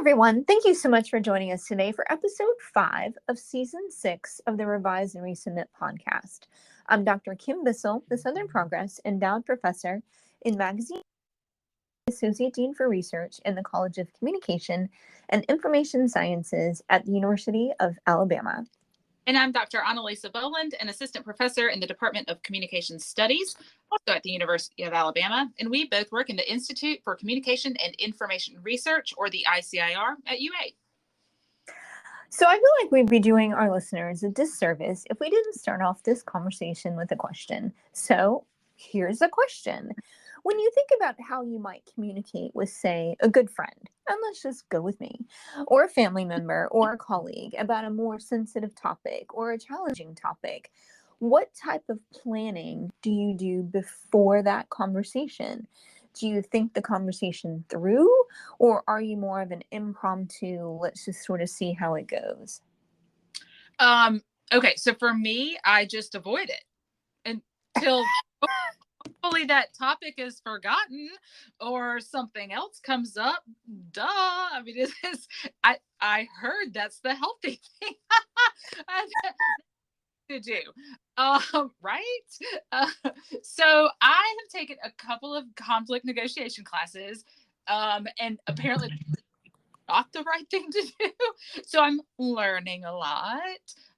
everyone. Thank you so much for joining us today for episode 5 of season 6 of the Revise and Resubmit podcast. I'm Dr. Kim Bissell, the Southern Progress Endowed Professor in Magazine, Associate Dean for Research in the College of Communication and Information Sciences at the University of Alabama. And I'm Dr. Annalisa Boland, an assistant professor in the Department of Communication Studies, also at the University of Alabama. And we both work in the Institute for Communication and Information Research, or the ICIR, at UA. So I feel like we'd be doing our listeners a disservice if we didn't start off this conversation with a question. So here's a question. When you think about how you might communicate with, say, a good friend, and let's just go with me, or a family member or a colleague about a more sensitive topic or a challenging topic, what type of planning do you do before that conversation? Do you think the conversation through, or are you more of an impromptu, let's just sort of see how it goes? Okay, so for me, I just avoid it until hopefully that topic is forgotten or something else comes up. Duh. I mean, I heard that's the healthy thing to do. Right? So I have taken a couple of conflict negotiation classes, and apparently not the right thing to do. So I'm learning a lot.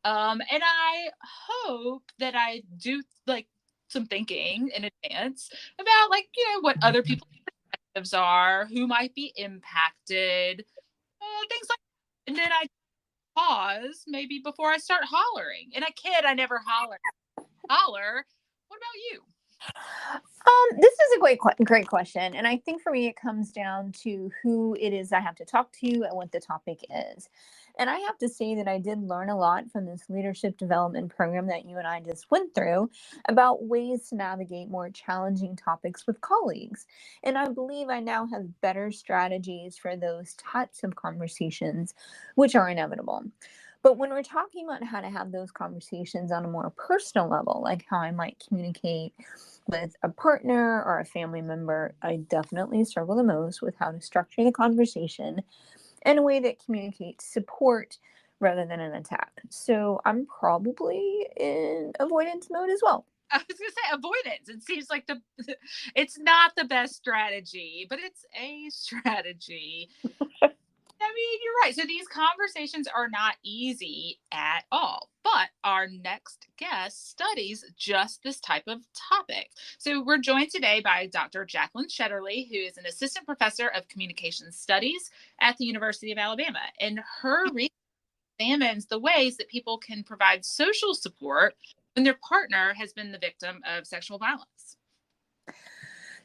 And I hope that I do like some thinking in advance about what other people's perspectives are, who might be impacted, things like that. And then I pause maybe before I start hollering. And I kid, I never holler. What about you? This is a great question. And I think for me, it comes down to who it is I have to talk to and what the topic is. And I have to say that I did learn a lot from this leadership development program that you and I just went through about ways to navigate more challenging topics with colleagues. And I believe I now have better strategies for those types of conversations, which are inevitable. But when we're talking about how to have those conversations on a more personal level, like how I might communicate with a partner or a family member, I definitely struggle the most with how to structure the conversation in a way that communicates support rather than an attack. So I'm probably in avoidance mode as well. I was going to say avoidance. It seems like it's not the best strategy, but it's a strategy. I mean, you're right. So these conversations are not easy at all, but our next guest studies just this type of topic. So we're joined today by Dr. Jaclyn Shetterly, who is an assistant professor of communication studies at the University of Alabama. And her research examines the ways that people can provide social support when their partner has been the victim of sexual violence.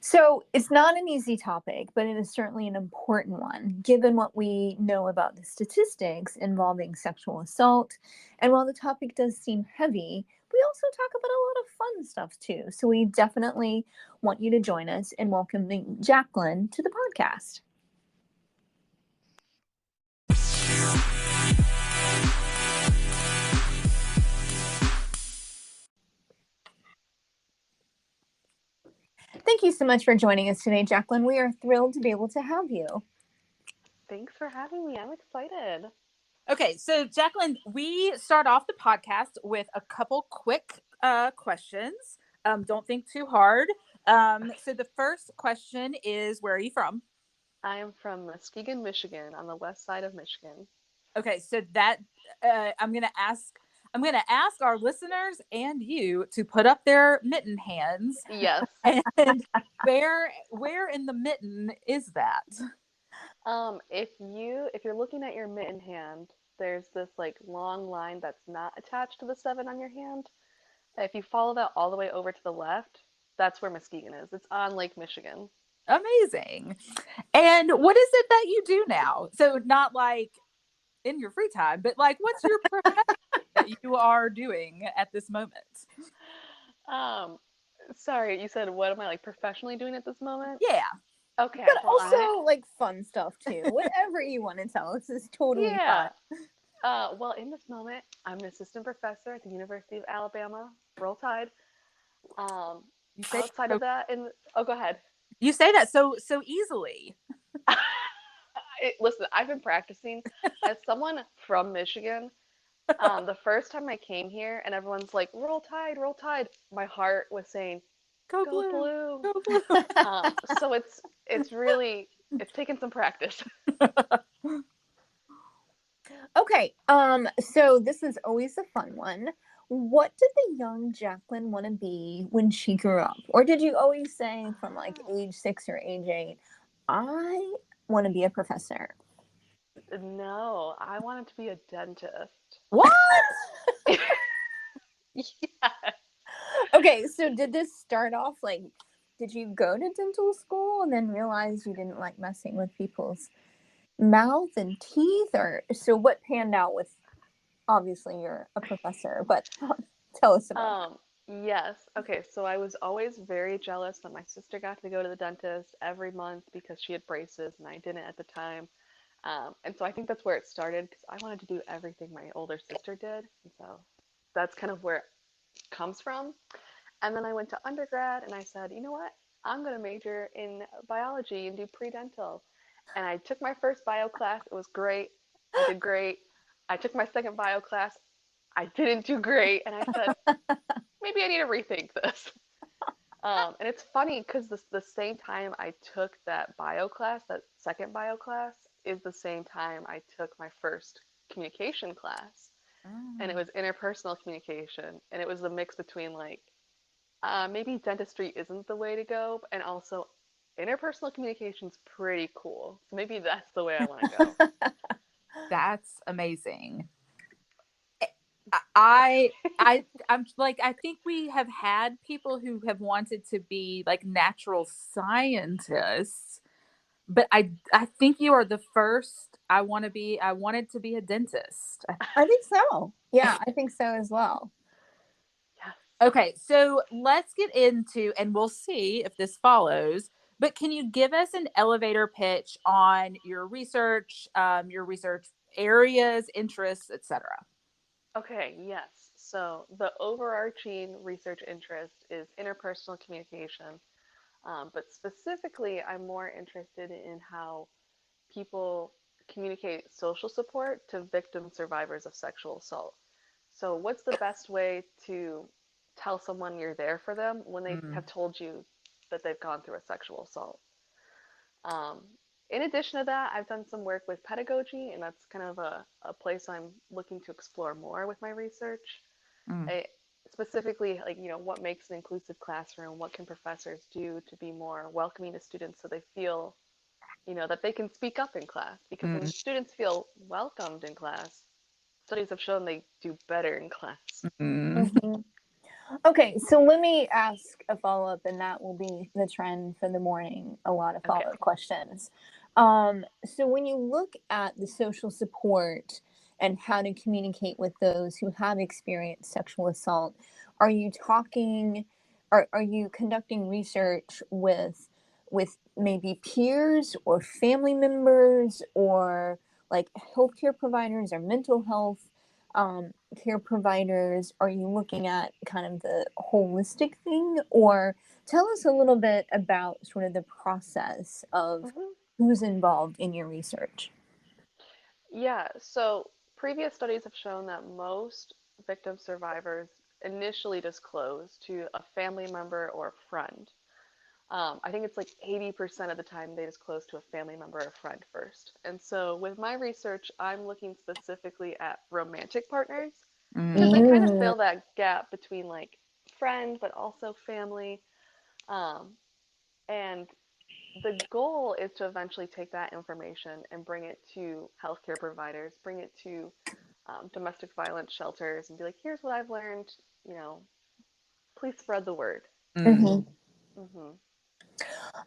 So it's not an easy topic, but it is certainly an important one, given what we know about the statistics involving sexual assault. And while the topic does seem heavy, we also talk about a lot of fun stuff too. So we definitely want you to join us in welcoming Jaclyn to the podcast. Thank you so much for joining us today, Jaclyn. We are thrilled to be able to have you. Thanks for having me. I'm excited. Okay, so Jaclyn, we start off the podcast with a couple quick questions. Don't think too hard. So the first question is, where are you from? I am from Muskegon, Michigan, on the west side of Michigan. Okay, so that I'm gonna ask our listeners and you to put up their mitten hands. Yes. And where in the mitten is that? If you're looking at your mitten hand, there's this like long line that's not attached to the 7 on your hand. If you follow that all the way over to the left, that's where Muskegon is. It's on Lake Michigan. Amazing. And what is it that you do now? So not like in your free time, but like what's your profession that you are doing at this moment? Sorry, you said what am I like professionally doing at this moment? Yeah. Okay. But also like fun stuff too. Whatever you want to tell us is totally fun. Well, in this moment, I'm an assistant professor at the University of Alabama. Roll Tide. Outside of that, go ahead. You say that so easily. Listen, I've been practicing as someone from Michigan. The first time I came here and everyone's like, roll tide, roll tide. My heart was saying, Go go blue. blue. Go blue. So it's really, it's taken some practice. Okay, so this is always a fun one. What did the young Jaclyn want to be when she grew up? Or did you always say from like age 6 or age 8, I want to be a professor? No, I wanted to be a dentist. What? Yeah. Okay, so did this start off like, did you go to dental school and then realize you didn't like messing with people's mouth and teeth? Or so what panned out with, obviously you're a professor, but tell us about Yes. Okay, so I was always very jealous that my sister got to go to the dentist every month because she had braces and I didn't at the time. And so I think that's where it started because I wanted to do everything my older sister did. And so that's kind of where it comes from. And then I went to undergrad and I said, you know what? I'm going to major in biology and do pre-dental. And I took my first bio class. It was great. I did great. I took my second bio class. I didn't do great. And I said, maybe I need to rethink this. And it's funny because the same time I took that bio class, that second bio class, is the same time I took my first communication class. And it was interpersonal communication. And it was the mix between like, maybe dentistry isn't the way to go, and also interpersonal communication's pretty cool. So maybe that's the way I want to go. That's amazing. I'm like, I think we have had people who have wanted to be like natural scientists, but I think you are the first. I wanted to be a dentist. I think so. Yeah, I think so as well. Yes. Okay, so let's get into, and we'll see if this follows. But can you give us an elevator pitch on your research areas, interests, etc.? Okay, yes. So the overarching research interest is interpersonal communication, but specifically, I'm more interested in how people communicate social support to victim survivors of sexual assault. So, what's the best way to tell someone you're there for them when they have told you that they've gone through a sexual assault? Um, in addition to that, I've done some work with pedagogy, and that's kind of a place I'm looking to explore more with my research. I, specifically, like, what makes an inclusive classroom? What can professors do to be more welcoming to students so they feel, that they can speak up in class? Because when students feel welcomed in class, studies have shown they do better in class. Mm-hmm. Okay, so let me ask a follow-up, and that will be the trend for the morning, a lot of follow-up questions. So when you look at the social support and how to communicate with those who have experienced sexual assault, are you talking, are you conducting research with maybe peers or family members or like healthcare providers or mental health care providers? Are you looking at kind of the holistic thing? Or tell us a little bit about sort of the process of who's involved in your research. Yeah, so previous studies have shown that most victim survivors initially disclose to a family member or a friend. I think it's like 80% of the time they disclose to a family member or a friend first. And so with my research, I'm looking specifically at romantic partners because they kind of fill that gap between like friend but also family. And the goal is to eventually take that information and bring it to healthcare providers, bring it to domestic violence shelters, and be like, here's what I've learned. You know, please spread the word. Mm-hmm. Mm-hmm.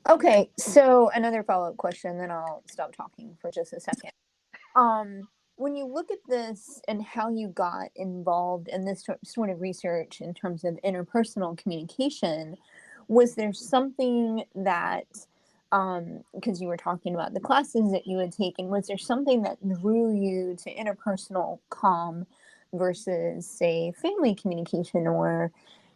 Okay, so another follow-up question, then I'll stop talking for just a second. When you look at this and how you got involved in this sort of research in terms of interpersonal communication, was there something that, because you were talking about the classes that you had taken, was there something that drew you to interpersonal comm versus, say, family communication or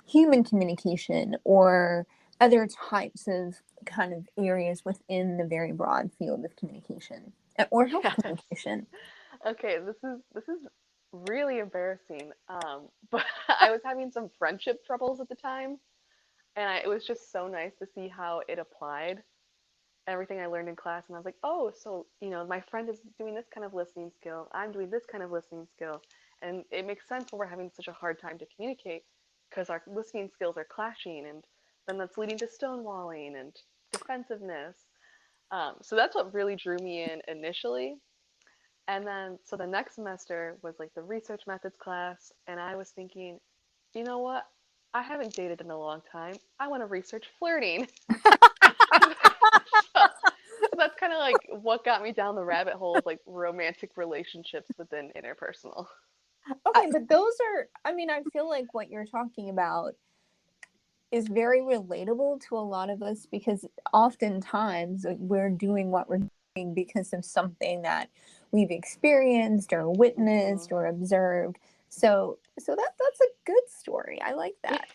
human communication or other types of kind of areas within the very broad field of communication? or health Yes. communication. Okay, this is really embarrassing. But I was having some friendship troubles at the time, and it was just so nice to see how it applied everything I learned in class. And I was like, oh, so my friend is doing this kind of listening skill. I'm doing this kind of listening skill, and it makes sense when we're having such a hard time to communicate because our listening skills are clashing, and then that's leading to stonewalling and defensiveness. So that's what really drew me in initially. And then, so the next semester was like the research methods class, and I was thinking, you know what? I haven't dated in a long time. I want to research flirting. so, so that's kind of like what got me down the rabbit hole of like romantic relationships within interpersonal. Okay, but those are, I mean, I feel like what you're talking about is very relatable to a lot of us because oftentimes we're doing what we're doing because of something that we've experienced or witnessed or observed. So that's a good story. I like that.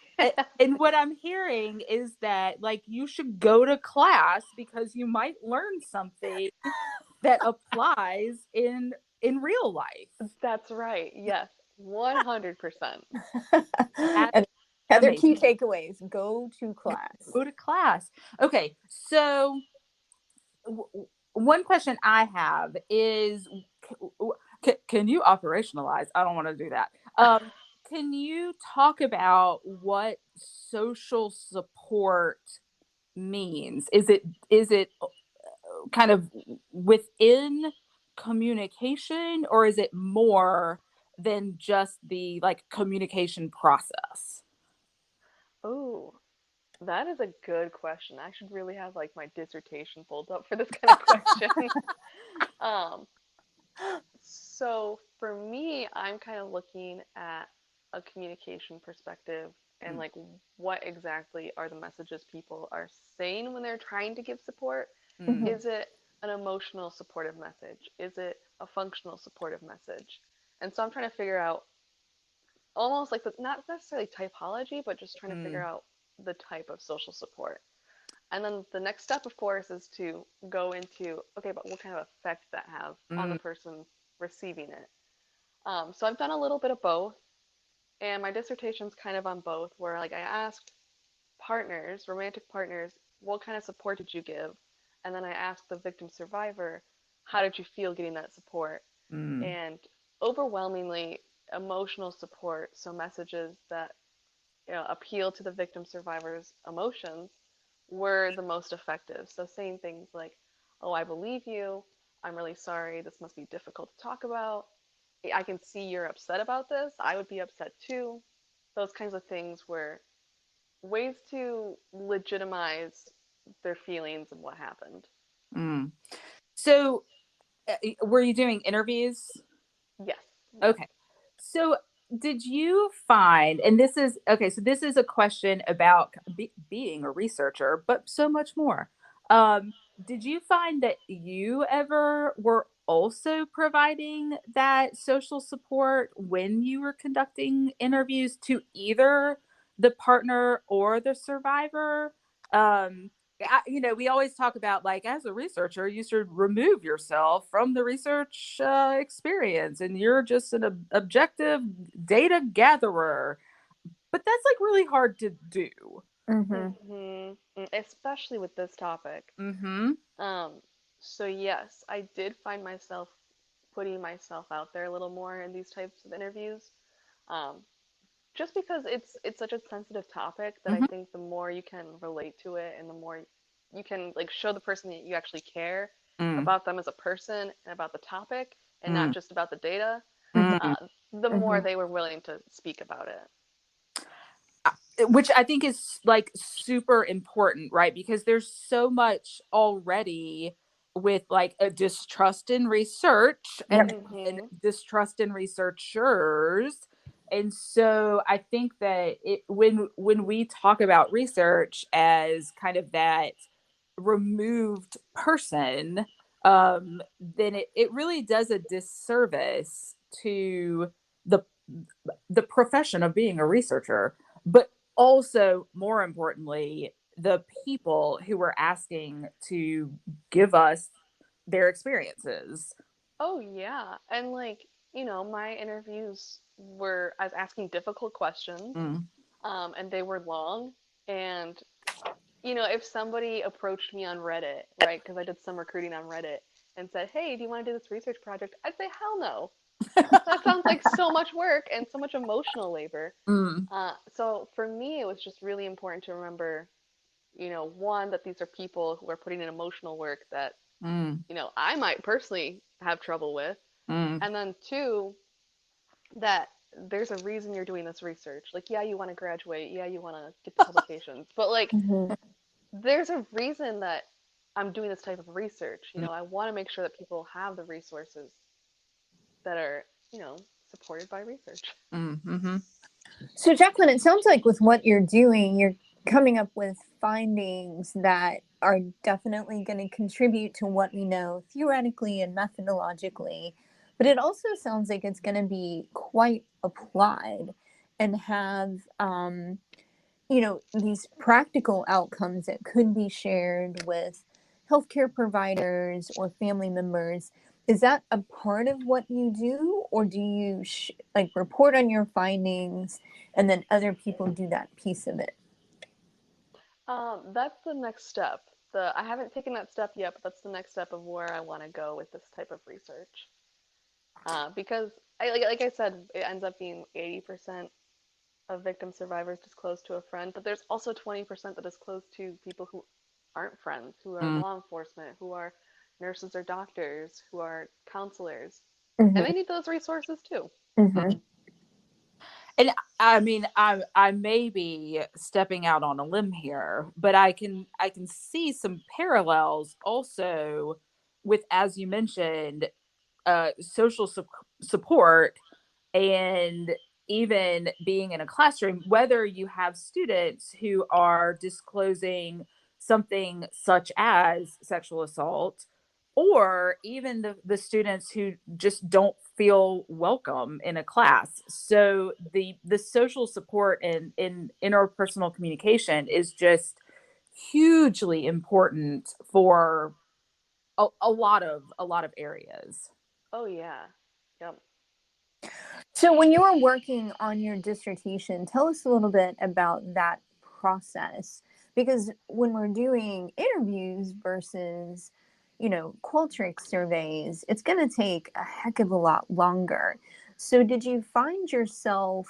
And what I'm hearing is that like you should go to class because you might learn something that applies in real life. That's right. Yes, 100%. That's And other key amazing. takeaways: go to class. Go to class. Okay, so one question I have is, can you operationalize? I don't want to do that. Can you talk about what social support means? Is it kind of within communication, or is it more than just the like communication process? Oh, that is a good question. I should really have like my dissertation pulled up for this kind of question. um, so for me, I'm kind of looking at a communication perspective and like what exactly are the messages people are saying when they're trying to give support? Mm, Mhm. Is it an emotional supportive message? Is it a functional supportive message? And so I'm trying to figure out almost like the, not necessarily typology, but just trying to figure mm, out the type of social support. And then the next step, of course, is to go into okay, but what kind of effect that have on the mm, person receiving it. So I've done a little bit of both, and my dissertation's kind of on both, where like I asked partners, romantic partners, what kind of support did you give? And then I asked the victim survivor, how did you feel getting that support? mm, And overwhelmingly, emotional support, so messages that appeal to the victim survivor's emotions, were the most effective. So saying things like, "Oh, I believe you. I'm really sorry. This must be difficult to talk about. I can see you're upset about this. I would be upset too." Those kinds of things were ways to legitimize their feelings and what happened. mm. So, were you doing interviews? Yes, yes. Okay. So, did you find, and this is okay, so this is a question about being a researcher, but so much more. Um, did you find that you ever were also providing that social support when you were conducting interviews to either the partner or the survivor? We always talk about like as a researcher, you should remove yourself from the research experience, and you're just an objective data gatherer. But that's like really hard to do. Mhm. Mm-hmm. Especially with this topic. Mm-hmm. Um, so yes, I did find myself putting myself out there a little more in these types of interviews. Um, just because it's such a sensitive topic that I Mm-hmm. think the more you can relate to it and the more you can like show the person that you actually care Mm, about them as a person and about the topic and not mm, just about the data, mm. uh, the more Mhm. they were willing to speak about it. Which I think is like super important, right? Because there's so much already with like a distrust in research Yep. and Mm-hmm. distrust in researchers. And so I think that when we talk about research as kind of that removed person, then it really does a disservice to the the profession of being a researcher, but also more importantly, the people who are asking to give us their experiences. Oh yeah. And like, my interviews were I was asking difficult questions, Mm. and they were long. And if somebody approached me on Reddit, right, because I did some recruiting on Reddit, and said, "Hey, do you want to do this research project?" I'd say, "Hell no. That sounds like so much work and so much emotional labor." Mm. So for me, it was just really important to remember, one, that these are people who are putting in emotional work that, Mm. I might personally have trouble with. Mm. And then two, that there's a reason you're doing this research. Like, yeah, you want to graduate. Yeah, you want to get the publications. But, like, Mhm. there's a reason that I'm doing this type of research. Mm. I want to make sure that people have the resources that are, supported by research. Mm. Mm-hmm. So, Jaclyn, it sounds like with what you're doing, you're coming up with findings that are definitely going to contribute to what we know theoretically and methodologically. But it also sounds like it's going to be quite applied and have, these practical outcomes that could be shared with healthcare providers or family members. Is that a part of what you do, or do you like report on your findings and then other people do that piece of it? That's the next step. I haven't taken that step yet, but that's the next step of where I want to go with this type of research. Because like I said, it ends up being 80% of victim survivors disclose to a friend, but there's also 20% that disclose to people who aren't friends, who are Mm. law enforcement, who are nurses or doctors, who are counselors, and Mm-hmm. they need those resources too. Mm-hmm. And I mean, I may be stepping out on a limb here, but I can see some parallels also with, as you mentioned, social support, and even being in a classroom, whether you have students who are disclosing something such as sexual assault, or even the students who just don't feel welcome in a class. So the social support and in interpersonal communication is just hugely important for a lot of areas. Oh yeah, yep. So, when you were working on your dissertation, tell us a little bit about that process. Because when we're doing interviews versus, Qualtrics surveys, it's going to take a heck of a lot longer. So, did you find yourself,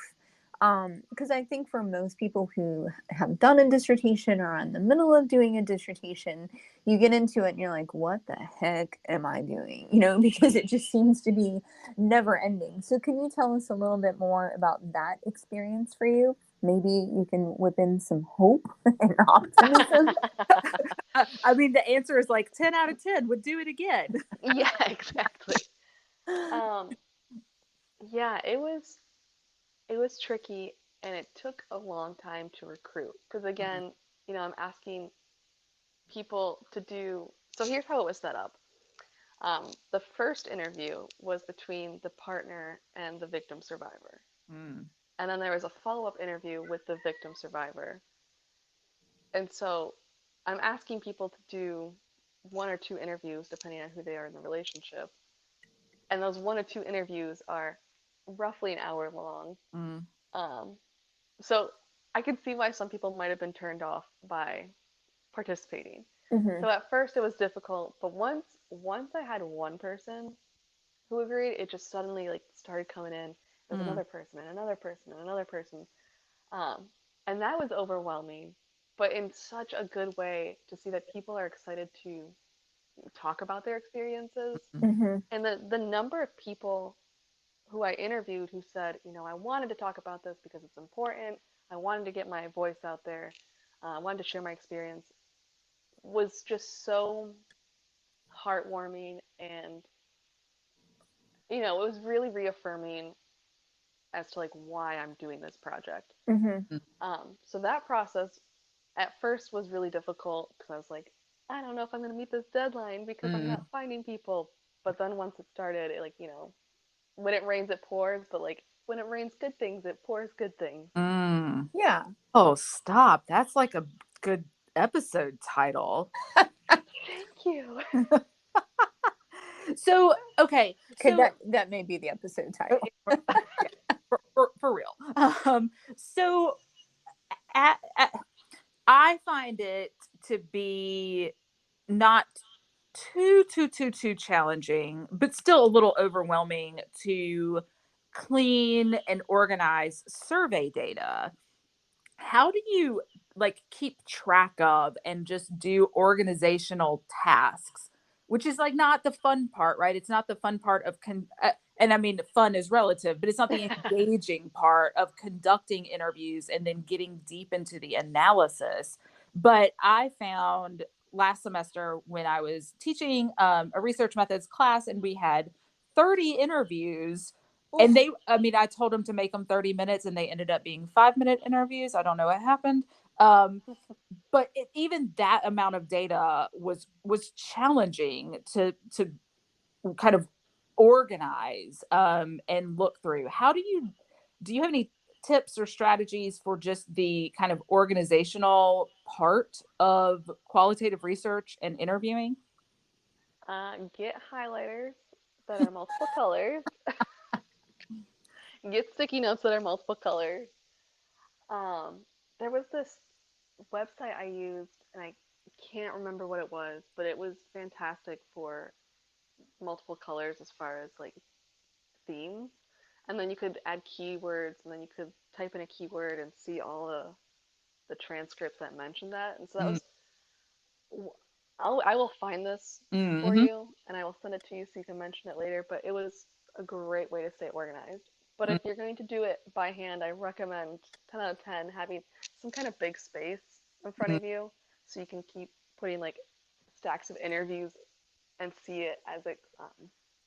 because I think for most people who have done a dissertation or are in the middle of doing a dissertation, you get into it and you're like, what the heck am I doing? Because it just seems to be never ending. So, can you tell us a little bit more about that experience for you? Maybe you can whip in some hope and optimism. I mean, the answer is like 10 out of 10 would do it again. Yeah, exactly. Um, yeah, it was tricky, and it took a long time to recruit because, again, I'm asking people to do. So here's how it was set up. The first interview was between the partner and the victim survivor. Mm. And then there was a follow-up interview with the victim survivor. And so I'm asking people to do one or two interviews depending on who they are in the relationship. And those one or two interviews are roughly an hour long. Mm. Um, so I could see why some people might have been turned off by participating. Mm-hmm. So at first it was difficult, but once I had one person who agreed, it just suddenly like started coming in. There's Mm. another person and another person and another person, um, and that was overwhelming, but in such a good way to see that people are excited to talk about their experiences, Mm. Mm-hmm. and the number of people who I interviewed who said, I wanted to talk about this because it's important. I wanted to get my voice out there. I wanted to share my experience was just so heartwarming, and it was really reaffirming as to like why I'm doing this project. Mm-hmm. So that process at first was really difficult because I was like, I don't know if I'm going to meet this deadline because I'm Mm. not finding people. But then once it started, it like, when it rains, it pours. But like when it rains good things, it pours good things. Mm. Yeah. Oh, stop. That's like a good episode title. Thank you. So, okay. Okay, So that may be the episode title. for real. So I find it to be not too challenging, but still a little overwhelming to clean and organize survey data. How do you like keep track of and just do organizational tasks, which is like not the fun part, right? It's not the fun part of and I mean fun is relative, but it's not the engaging part of conducting interviews and then getting deep into the analysis. But I found last semester when I was teaching a research methods class and we had 30 interviews, and Oof. I mean, I told them to make them 30 minutes and they ended up being 5-minute interviews. I don't know what happened. But even that amount of data was challenging to kind of organize and look through. Do you have any tips or strategies for just the kind of organizational part of qualitative research and interviewing? Get highlighters that are multiple colors. Get sticky notes that are multiple colors. Um, there was this website I used, and I can't remember what it was, but it was fantastic for multiple colors as far as like themes. And then you could add keywords, and then you could type in a keyword and see all the transcripts that mentioned that. And so that Mm, was, I will find this for mm-hmm, you, and I will send it to you so you can mention it later. But it was a great way to stay organized. But mm, if you're going to do it by hand, I recommend 10 out of 10 having some kind of big space in front mm, of you so you can keep putting like stacks of interviews and see it as it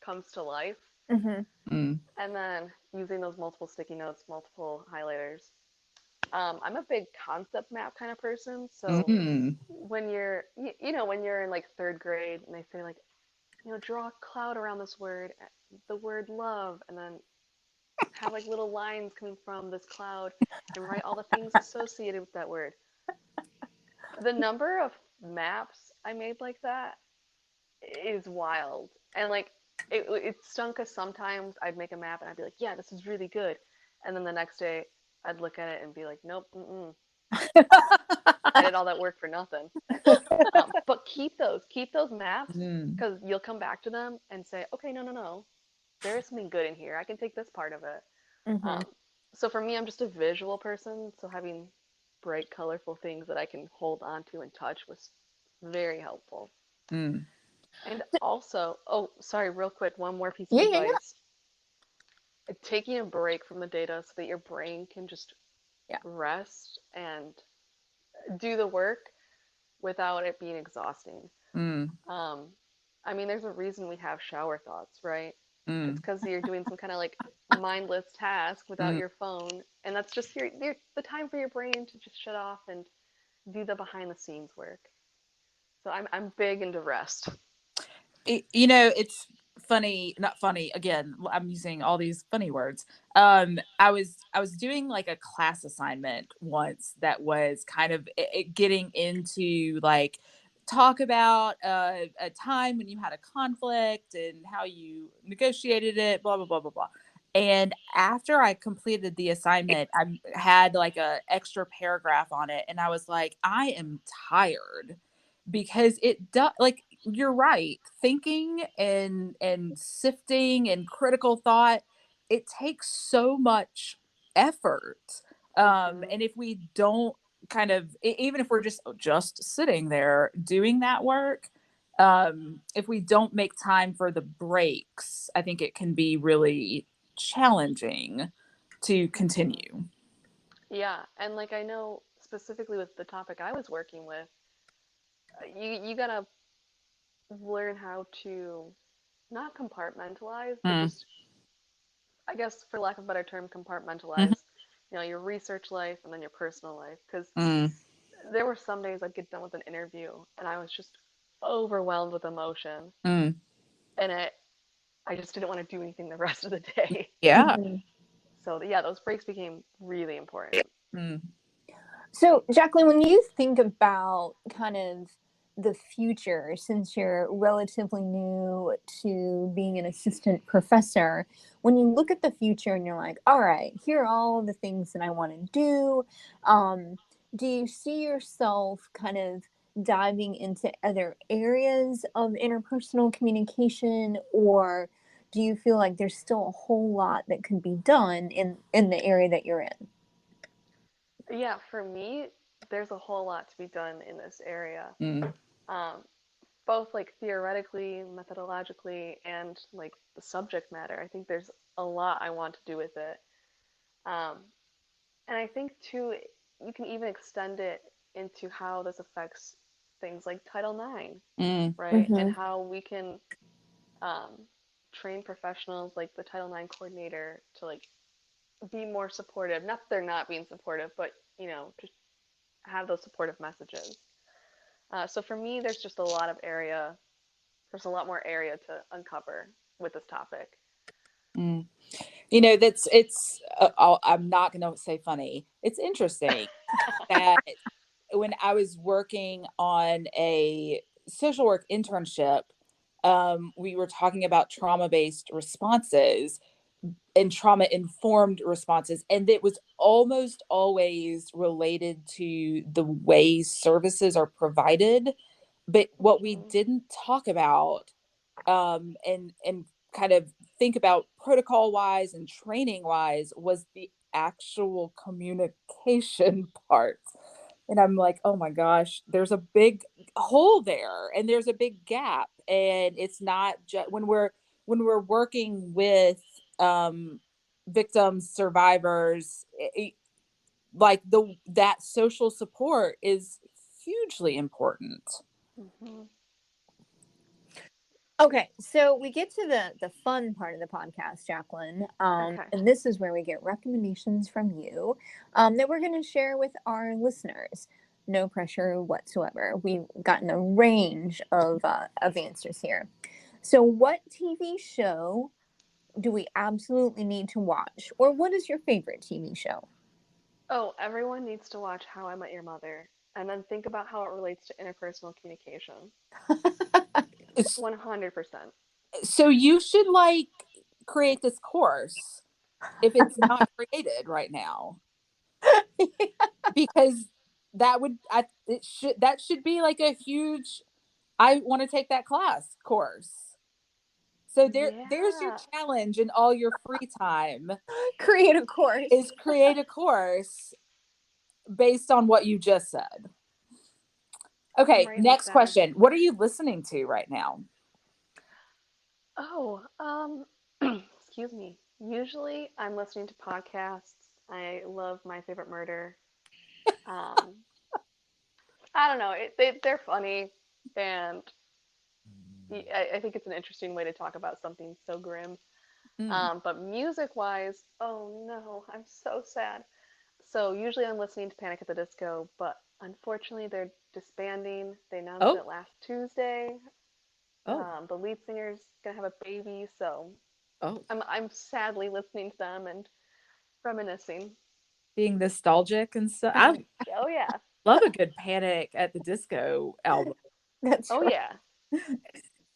comes to life. Mm-hmm. mm, And then using those multiple sticky notes, multiple highlighters. I'm a big concept map kind of person. So mm. when when you're in like third grade and they say like, draw a cloud around this word, the word love, and then have like little lines coming from this cloud and write all the things associated with that word. The number of maps I made like that is wild. And like it stunk because sometimes I'd make a map and I'd be like, yeah, this is really good. And then the next day I'd look at it and be like, nope, I did all that work for nothing. But keep those maps Mm, because you'll come back to them and say, okay, no, there is something good in here. I can take this part of it. Mm-hmm. Um, so for me, I'm just a visual person. So having bright, colorful things that I can hold onto and touch was very helpful. mm, And also, oh, sorry, real quick, one more piece of Yeah, yeah, advice. Taking a break from the data so that your brain can just yeah. rest and do the work without it being exhausting. mm, Um, I mean, there's a reason we have shower thoughts, right? It's mm, because you're doing some kind of like mindless task without mm. your phone, and that's just the time for your brain to just shut off and do the behind the scenes work. So I'm big into rest. It's funny, not funny again, I'm using all these funny words. I was doing like a class assignment once that was kind of getting into like talk about a time when you had a conflict and how you negotiated it, blah blah blah blah blah. And after I completed the assignment, I had like a extra paragraph on it and I was like, I am tired because it does, like, you're right, thinking and sifting and critical thought, it takes so much effort. Hmm. And if we don't kind of even if we're just sitting there doing that work, if we don't make time for the breaks, I think it can be really challenging to Hmm. continue. Yeah, and like I know specifically with the topic I was working with, you gotta learn how to not compartmentalize, but Mm, just I guess for lack of a better term, mhm, compartmentalize. Your research life and then your personal life. Because mm, there were some days I'd get done with an interview and I was just overwhelmed with emotion, mm. and I just didn't want to do anything the rest of the day. Yeah. Mm-hmm. So yeah, those breaks became really important. Mm, So, Jaclyn, when you think about kind of the future, since you're relatively new to being an assistant professor, when you look at the future and you're like, all right, here are all the things that I want to do you see yourself kind of diving into other areas of interpersonal communication, or do you feel like there's still a whole lot that could be done in the area that you're in? Yeah, for me, there's a whole lot to be done in this area. Mm. Um, both like theoretically, methodologically, and like the subject matter. I think there's a lot I want to do with it. Um, and I think too, you can even extend it into how this affects things like Title IX, Mm. right? And Mm-hmm. how we can um, train professionals like the Title IX coordinator to like be more supportive. Not that they're not being supportive, but just have those supportive messages. So for me, there's a lot more area to uncover with this topic. Mm. That's I'm not going to say funny. It's interesting that when I was working on a social work internship, we were talking about trauma-based responses and trauma-informed responses, and it was almost always related to the way services are provided. But what we Mm-hmm. didn't talk about, and kind of think about protocol wise and training wise, was the actual communication part. And I'm like, oh my gosh, there's a big hole there, and there's a big gap. And it's not just when we're working with victims, survivors, like that social support is hugely important. Mm-hmm. Okay, so we get to the fun part of the podcast, Jaclyn, Okay. and this is where we get recommendations from you that we're going to share with our listeners. No pressure whatsoever. We've gotten a range of answers here. So, what TV show do we absolutely need to watch, or what is your favorite TV show? Oh, everyone needs to watch How I Met Your Mother and then think about how it relates to interpersonal communication. It's, 100%. so you should like create this course if it's not created right now, because that should be like a huge, I want to take that class course. So there's your Yeah. challenge in all your free time, Create a course. is create a course based on what you just said. I'm Okay, writing this next down. question. What are you listening to right now? Oh, excuse me. Usually I'm listening to podcasts. I love My Favorite Murder. Um, I don't know. They're funny, and I think it's an interesting way to talk about something so grim. Mm. But music-wise, oh no, I'm so sad. So usually I'm listening to Panic at the Disco, but unfortunately they're disbanding. They announced Oh, it last Tuesday. oh, The lead singer's gonna have a baby, so oh. I'm sadly listening to them and reminiscing. Being nostalgic and stuff. I Oh yeah, love a good Panic at the Disco album. That's oh right. yeah.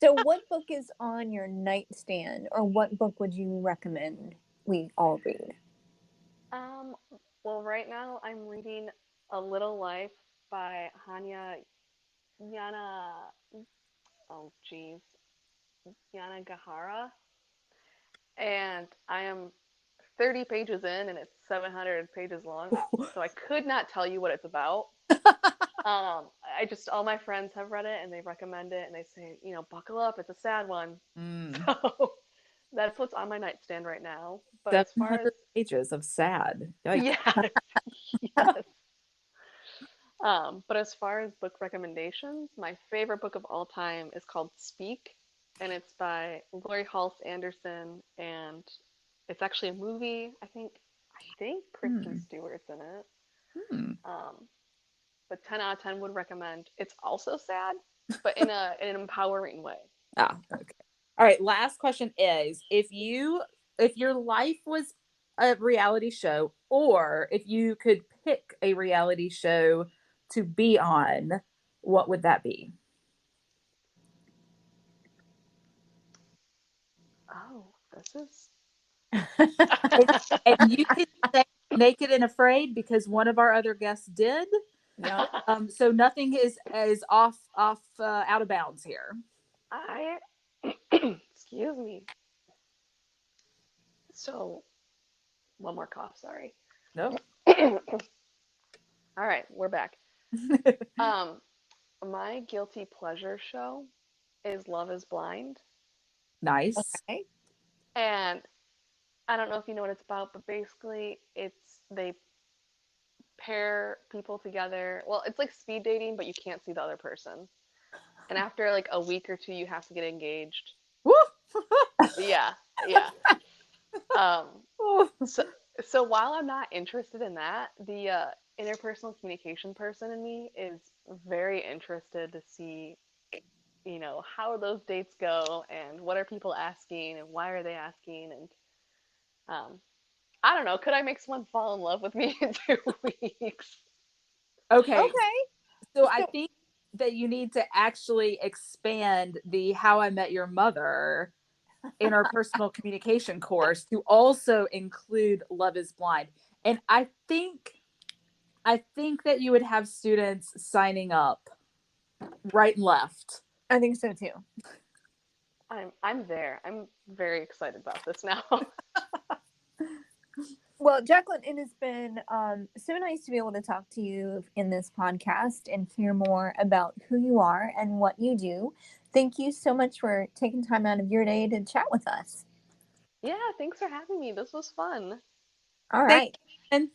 So, what book is on your nightstand, or what book would you recommend we all read? Um, well, right now I'm reading A Little Life by Hanya Yana. Oh, geez, Yana Gahara, and I am 30 pages in, and it's 700 pages long. So I could not tell you what it's about. I just all my friends have read it and they recommend it and they say, buckle up, it's a sad one. Mm. So that's what's on my nightstand right now. But as far as 700 pages of sad. Yikes. yes, yes. But as far as book recommendations, my favorite book of all time is called Speak, and it's by Lori Halse Anderson, and it's actually a movie. I think Kristen Hmm. Stewart's in it. Hmm. Um, but 10 out of 10 would recommend. It's also sad, but in an empowering way. Ah, okay. All right. Last question is, if your life was a reality show, or if you could pick a reality show to be on, what would that be? boxes. And you can say naked and afraid because one of our other guests did. Yeah. So nothing is off out of bounds here. I excuse me. So one more cough, sorry. No. All right, we're back. My guilty pleasure show is Love is Blind. Nice. Okay. And I don't know if you know what it's about, but basically they pair people together. Well, it's like speed dating, but you can't see the other person. And after like a week or two, you have to get engaged. Woo! Yeah, yeah. Um, so so while I'm not interested in that, the interpersonal communication person in me is very interested to see, how those dates go and what are people asking and why are they asking and I don't know, could I make someone fall in love with me in 2 weeks? Okay. Okay. So I So think that you need to actually expand the How I Met Your Mother interpersonal communication course to also include Love is Blind. And I think that you would have students signing up right and left. I think so too. I'm there. I'm very excited about this now. Well, Jaclyn, it has been so nice to be able to talk to you in this podcast and hear more about who you are and what you do. Thank you so much for taking time out of your day to chat with us. Yeah, thanks for having me. This was fun. All Thank right. you.